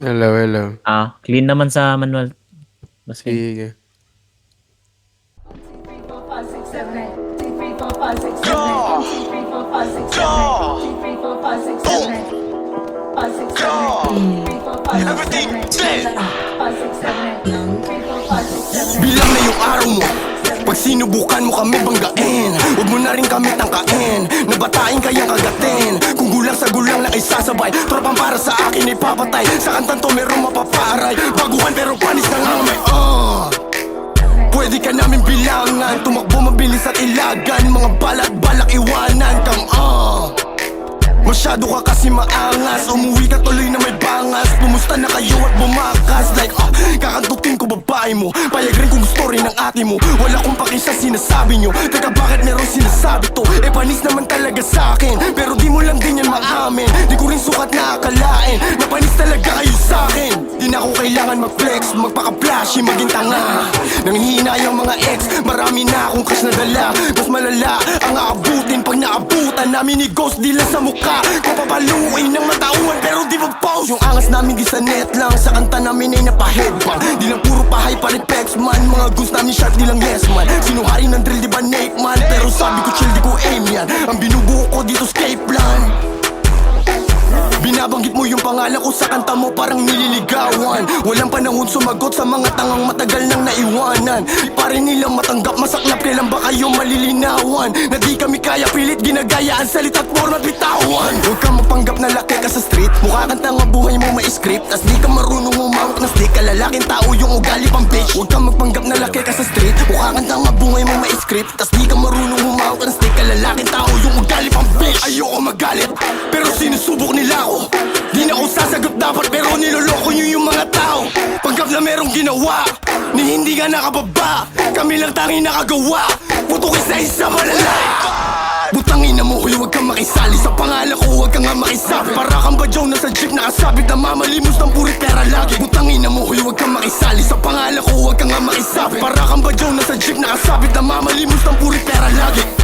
Hello, hello. Clean naman sa manual. Mas clean. Sige. Bilang na yung araw mo, pag sinubukan mo kami banggain, huwag mo na rin kami tangkain, nabatain kayang kagatin. Kung gulang sa gulang lang ay sasabay, tropang para sa akin ay papatay. Sa kantang to merong mapaparay, baguhan pero panis na nga may pwede ka namin bilangan, tumakbo mabilis at ilagan, mga balak iwanan kang masyado ka kasi maangas, umuwi ka tuloy na may bangas. Pumusta na kayo at bumakas, like kakantutin ko babae mo, payag rin kung gusto rin ng ate mo. Wala kong paki sa sinasabi nyo, teka bakit meron sinasabi to? Panis naman talaga sa'kin, pero di mo lang din yan maamin. Di ko rin sukat na akalain, na panis talaga kayo sa'kin. Di na ako kailangan mag-flex, magpaka-flashy, maging tanga. Nanghihina yung mga ex, marami na akong cash na dala. Mas malala ang aabutin pag naabutan namin ni Ghost, di lang sa mukha kung papaluin ng matauhan pero di mag-post. Yung angas namin di sa net lang, sa kanta namin ay napaheadbang. Di lang puro pahay pa rin pex man, mga goons namin sharp di lang yes man. Sinuhari ng drill di ba Nate man, pero sabi ko chill di ko aim yan. Ang binubuo ko dito escape plan. Binabanggit mo yung pangalan ko sa kanta mo parang nililigawan. Walang panahon sumagot sa mga tangang matagal nang naiwanan. Di pa rin nilang matanggap, masaklap, kailan ba kayo malilinawan? Na di kami kaya pilit ginagayaan, salita't format bitawan. Huwag kang magpanggap na laki ka sa street, mukha kang tanga buhay mo may script. Tas di ka marunong humawak na stick, kalalaking tao yung ugali pang bitch. Huwag kang magpanggap na laki ka sa street, mukha kang tanga buhay mo may script. Tas di ka marunong humawak na stick, kalalaking tao yung ugali pang bitch. Ayoko magalit, pero sinusubok nila ako. Di na ako sasagot dapat pero niloloko nyo yung mga tao. Pagkap na merong ginawa, ni hindi ka nakababa, kami lang tanging nakagawa, putukin sa isa malala. Butangin na mo, huy, huwag kang makisali sa pangalan ko, huwag kang nga makisabi. Para kang badyaw na sa jeep nakasabit na mamalimos ng puri pera lagi. Butangin na mo, huy, huwag kang makisali sa pangalan ko, huwag kang nga makisabi. Para kang badyaw na sa jeep nakasabit na mamalimos ng puri pera lagi.